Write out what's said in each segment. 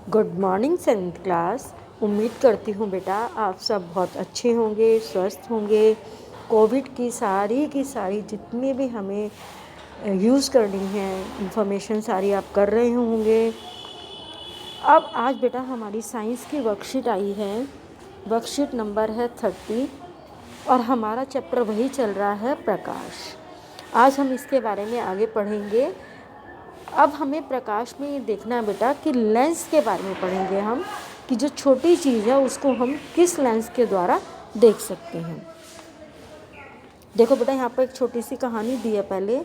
Good morning seventh class. उम्मीद करती हूँ बेटा आप सब बहुत अच्छे होंगे, स्वस्थ होंगे। कोविड की सारी जितनी भी हमें यूज़ करनी है इंफॉर्मेशन सारी आप कर रहे होंगे। अब आज बेटा हमारी साइंस की वर्कशीट आई है, वर्कशीट नंबर है 30 और हमारा चैप्टर वही चल रहा है प्रकाश। आज हम इसके बारे में आगे पढ़ेंगे। अब हमें प्रकाश में ये देखना है बेटा कि लेंस के बारे में पढ़ेंगे हम, कि जो छोटी चीज़ है उसको हम किस लेंस के द्वारा देख सकते हैं। देखो बेटा यहाँ पर एक छोटी सी कहानी दी है। पहले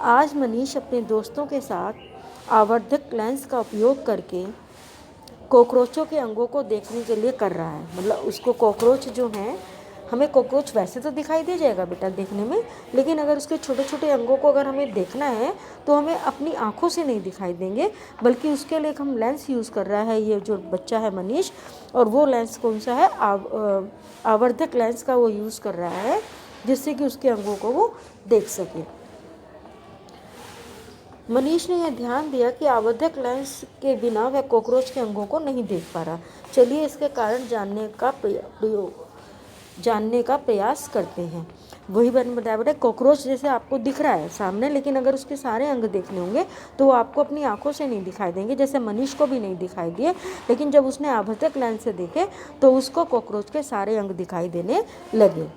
आज मनीष अपने दोस्तों के साथ आवर्धक लेंस का उपयोग करके कॉकरोचों के अंगों को देखने के लिए कर रहा है। मतलब उसको कॉकरोच जो हैं, हमें कॉकरोच वैसे तो दिखाई दे जाएगा बेटा देखने में, लेकिन अगर उसके छोटे छोटे अंगों को अगर हमें देखना है तो हमें अपनी आंखों से नहीं दिखाई देंगे, बल्कि उसके लिए हम लेंस यूज़ कर रहा है ये जो बच्चा है मनीष। और वो लेंस कौन सा है? आवर्धक लेंस का वो यूज़ कर रहा है, जिससे कि उसके अंगों को वो देख सके। मनीष ने यह ध्यान दिया कि आवर्धक लेंस के बिना वह कॉकरोच के अंगों को नहीं देख पा रहा। चलिए इसके कारण जानने का प्रयास करते हैं। वही बताया बेटा, कॉकरोच जैसे आपको दिख रहा है सामने, लेकिन अगर उसके सारे अंग देखने होंगे तो वो आपको अपनी आंखों से नहीं दिखाई देंगे, जैसे मनीष को भी नहीं दिखाई दिए। लेकिन जब उसने आवर्धक लेंस से देखे तो उसको कॉकरोच के सारे अंग दिखाई देने लगे।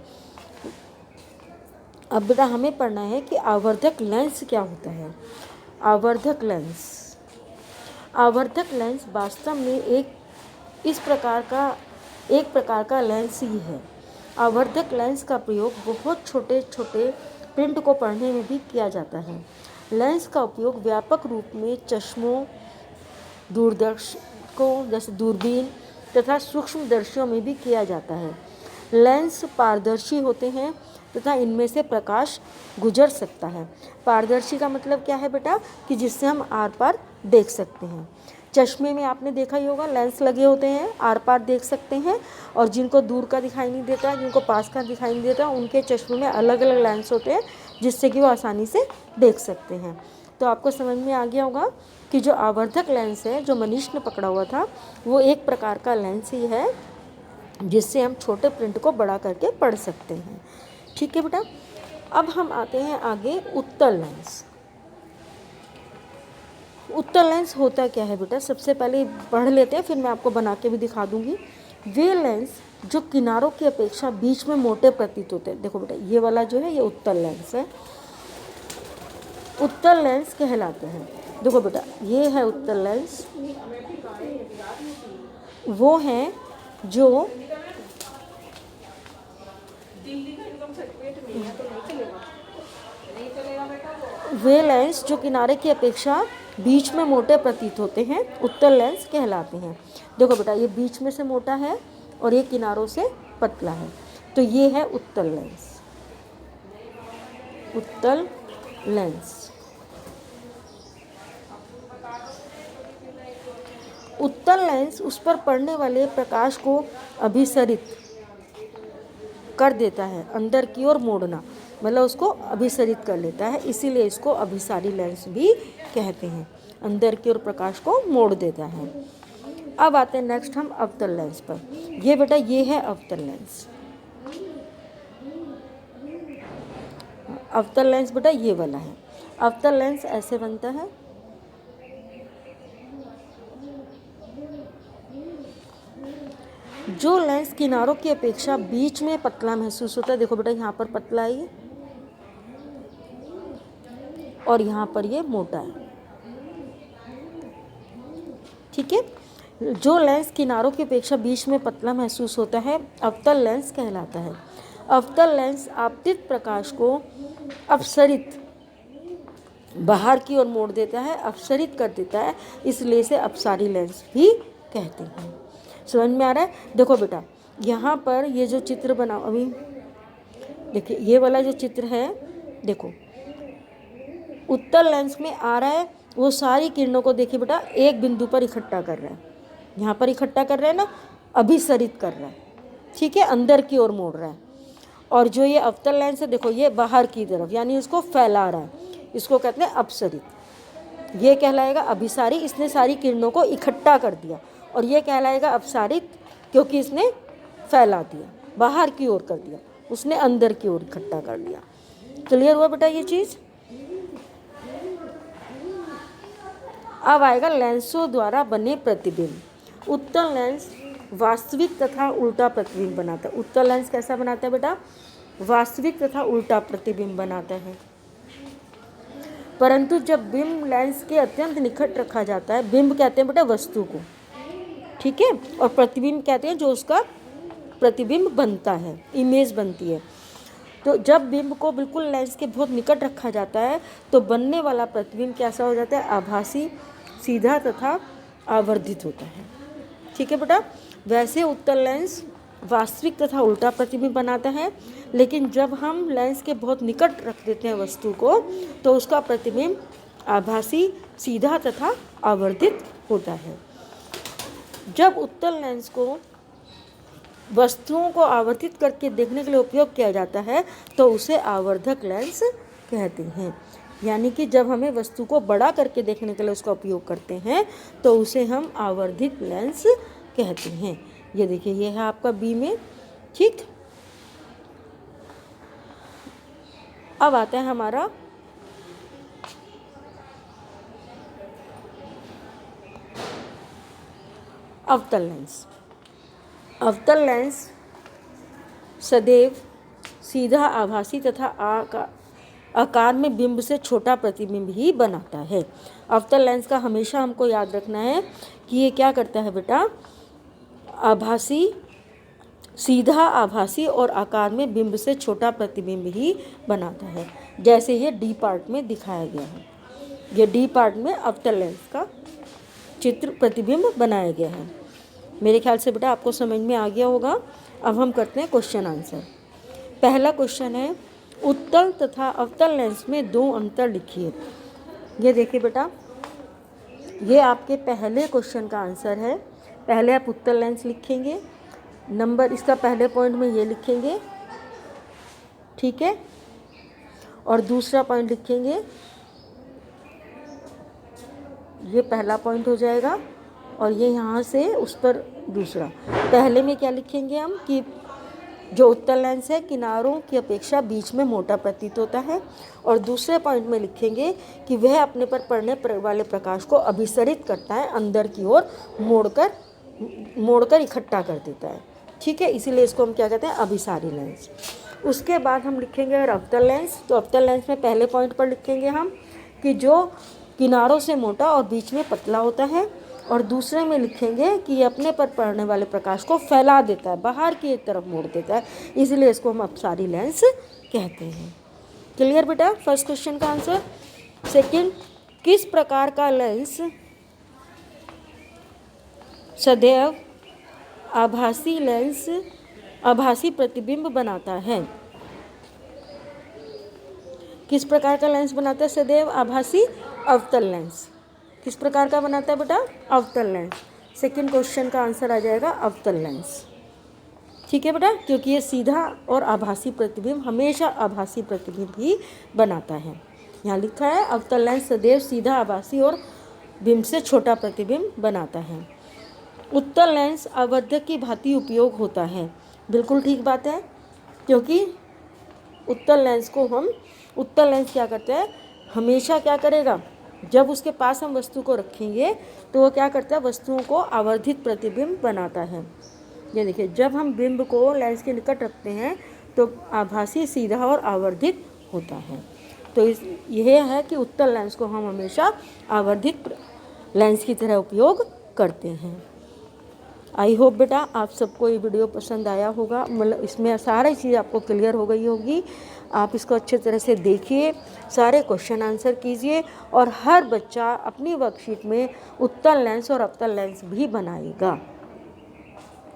अब बेटा हमें पढ़ना है कि आवर्धक लेंस क्या होता है। आवर्धक लेंस वास्तव में एक प्रकार का लेंस ही है। आवर्धक लेंस का प्रयोग बहुत छोटे छोटे प्रिंट को पढ़ने में भी किया जाता है। लेंस का उपयोग व्यापक रूप में चश्मों, दूरदर्शकों जैसे दूरबीन तथा सूक्ष्मदर्शियों में भी किया जाता है। लेंस पारदर्शी होते हैं तथा इनमें से प्रकाश गुजर सकता है। पारदर्शी का मतलब क्या है बेटा? कि जिससे हम आर पार देख सकते हैं। चश्मे में आपने देखा ही होगा, लेंस लगे होते हैं, आर पार देख सकते हैं। और जिनको दूर का दिखाई नहीं देता, जिनको पास का दिखाई नहीं देता, उनके चश्मे में अलग अलग लेंस होते हैं, जिससे कि वो आसानी से देख सकते हैं। तो आपको समझ में आ गया होगा कि जो आवर्धक लेंस है जो मनीष ने पकड़ा हुआ था, वो एक प्रकार का लेंस ही है, जिससे हम छोटे प्रिंट को बड़ा करके पढ़ सकते हैं। ठीक है बेटा। अब हम आते हैं आगे उत्तल लेंस। उत्तल लेंस होता क्या है बेटा? सबसे पहले पढ़ लेते हैं, फिर मैं आपको बना के भी दिखा दूंगी। वे लेंस जो किनारों की अपेक्षा बीच में मोटे प्रतीत होते हैं। देखो बेटा ये वाला जो है ये उत्तल लेंस है, उत्तल लेंस कहलाते हैं। देखो बेटा ये है उत्तल लेंस, वो हैं जो वे लेंस जो किनारे की अपेक्षा बीच में मोटे प्रतीत होते हैं, उत्तल लेंस कहलाते हैं। देखो बेटा ये बीच में से मोटा है और ये किनारों से पतला है, तो ये है उत्तल लेंस। उत्तल लेंस, उत्तल लेंस उस पर पड़ने वाले प्रकाश को अभिसरित कर देता है, अंदर की ओर मोड़ना, मतलब उसको अभिसरित कर लेता है, इसीलिए इसको अभिसारी लेंस भी कहते हैं। अंदर की ओर प्रकाश को मोड़ देता है। अब आते हैं नेक्स्ट हम अवतल लेंस पर। ये बेटा ये है अवतल लेंस। अवतल लेंस बेटा ये वाला है। अवतल लेंस ऐसे बनता है, जो लेंस किनारों की अपेक्षा बीच में पतला महसूस होता है। देखो बेटा यहाँ पर पतला है और यहाँ पर ये मोटा है। ठीक है, जो लेंस किनारों की अपेक्षा बीच में पतला महसूस होता है अवतल लेंस कहलाता है। अवतल लेंस आपतित प्रकाश को अपसरित बाहर की ओर मोड़ देता है, अपसरित कर देता है, इसलिए इसे अपसारी लेंस भी कहते हैं। समझ में आ रहा है? देखो बेटा यहाँ पर ये जो चित्र बना, अभी देखिए ये वाला जो चित्र है, देखो उत्तल लेंस में आ रहा है, वो सारी किरणों को देखिए बेटा एक बिंदु पर इकट्ठा कर रहा है। यहाँ पर इकट्ठा कर रहा है ना, अभिसरित कर रहा है। ठीक है, अंदर की ओर मोड़ रहा है। और जो ये अवतल लेंस है देखो ये बाहर की तरफ, यानी इसको फैला रहा है, इसको कहते हैं अपसरित। ये कहलाएगा अभिसारी, इसने सारी किरणों को इकट्ठा कर दिया। और ये कहलाएगा अपसारित, क्योंकि इसने फैला दिया, बाहर की ओर कर दिया, उसने अंदर की ओर इकट्ठा कर लिया। क्लियर हुआ बेटा ये चीज़? अब आएगा लेंसों द्वारा बने प्रतिबिंब। उत्तल लेंस वास्तविक तथा उल्टा प्रतिबिंब बनाता है। उत्तल लेंस कैसा बनाता है बेटा? वास्तविक तथा उल्टा प्रतिबिंब बनाता है। परंतु जब बिंब लेंस के अत्यंत निकट रखा जाता है, बिंब कहते हैं बेटा वस्तु को, ठीक है, और प्रतिबिंब कहते हैं जो उसका प्रतिबिंब बनता है, इमेज बनती है। तो जब बिंब को बिल्कुल लेंस के बहुत निकट रखा जाता है तो बनने वाला प्रतिबिंब कैसा हो जाता है? आभासी, सीधा तथा आवर्धित होता है। ठीक है बेटा? वैसे उत्तल लेंस वास्तविक तथा उल्टा प्रतिबिंब बनाता है, लेकिन जब हम लेंस के बहुत निकट रख देते हैं वस्तु को तो उसका प्रतिबिंब आभासी, सीधा तथा आवर्धित होता है। जब उत्तल लेंस को वस्तुओं को आवर्धित करके देखने के लिए उपयोग किया जाता है तो उसे आवर्धक लेंस कहते हैं। यानी कि जब हमें वस्तु को बड़ा करके देखने के लिए उसका उपयोग करते हैं तो उसे हम आवर्धित लेंस कहते हैं। ये देखिए, ये है आपका बी में, ठीक। अब आता है हमारा अवतल लेंस। अवतल लेंस सदैव सीधा, आभासी तथा आकार में बिंब से छोटा प्रतिबिंब ही बनाता है। अवतल लेंस का हमेशा हमको याद रखना है कि ये क्या करता है बेटा? आभासी, सीधा, आभासी और आकार में बिंब से छोटा प्रतिबिंब ही बनाता है। जैसे ये डी पार्ट में दिखाया गया है, ये डी पार्ट में अवतल लेंस का चित्र, प्रतिबिंब बनाया गया है। मेरे ख्याल से बेटा आपको समझ में आ गया होगा। अब हम करते हैं क्वेश्चन आंसर। पहला क्वेश्चन है, उत्तल तथा अवतल लेंस में दो अंतर लिखिए। ये देखिए बेटा, ये आपके पहले क्वेश्चन का आंसर है। पहले आप उत्तल लेंस लिखेंगे, नंबर इसका पहले पॉइंट में ये लिखेंगे, ठीक है, और दूसरा पॉइंट लिखेंगे, ये पहला पॉइंट हो जाएगा, और ये यहाँ से उस पर दूसरा। पहले में क्या लिखेंगे हम कि जो उत्तल लेंस है किनारों की अपेक्षा बीच में मोटा प्रतीत होता है, और दूसरे पॉइंट में लिखेंगे कि वह अपने पर पड़ने वाले प्रकाश को अभिसरित करता है, अंदर की ओर मोड़कर इकट्ठा कर देता है, ठीक है, इसीलिए इसको हम क्या कहते हैं? अभिसारी लेंस। उसके बाद हम लिखेंगे अवतल लेंस। तो अवतल लेंस में पहले पॉइंट पर लिखेंगे हम कि जो किनारों से मोटा और बीच में पतला होता है, और दूसरे में लिखेंगे कि ये अपने पर पड़ने वाले प्रकाश को फैला देता है, बाहर की एक तरफ मोड़ देता है, इसलिए इसको हम अपसारी लेंस कहते हैं। क्लियर बेटा? फर्स्ट क्वेश्चन का आंसर। सेकंड, किस प्रकार का लेंस सदैव आभासी प्रतिबिंब बनाता है? किस प्रकार का लेंस बनाता है सदैव आभासी? अवतल लेंस। किस प्रकार का बनाता है बेटा? अवतल लेंस। सेकंड क्वेश्चन का आंसर आ जाएगा अवतल लेंस, ठीक है बेटा, क्योंकि ये सीधा और आभासी प्रतिबिंब, हमेशा आभासी प्रतिबिंब ही बनाता है। यहाँ लिखा है अवतल लेंस सदैव सीधा, आभासी और बिंब से छोटा प्रतिबिंब बनाता है। उत्तल लेंस आवर्धक की भांति उपयोग होता है। बिल्कुल ठीक बात है, क्योंकि उत्तल लेंस क्या करता है? हमेशा क्या करेगा? जब उसके पास हम वस्तु को रखेंगे तो वो क्या करता है? वस्तुओं को आवर्धित प्रतिबिंब बनाता है। ये देखिए, जब हम बिंब को लेंस के निकट रखते हैं तो आभासी, सीधा और आवर्धित होता है। तो यह है कि उत्तल लेंस को हम हमेशा आवर्धित लेंस की तरह उपयोग करते हैं। आई होप बेटा आप सबको ये वीडियो पसंद आया होगा, मतलब इसमें सारी चीज़ आपको क्लियर हो गई होगी। आप इसको अच्छे तरह से देखिए, सारे क्वेश्चन आंसर कीजिए, और हर बच्चा अपनी वर्कशीट में उत्तल लेंस और अवतल लेंस भी बनाएगा।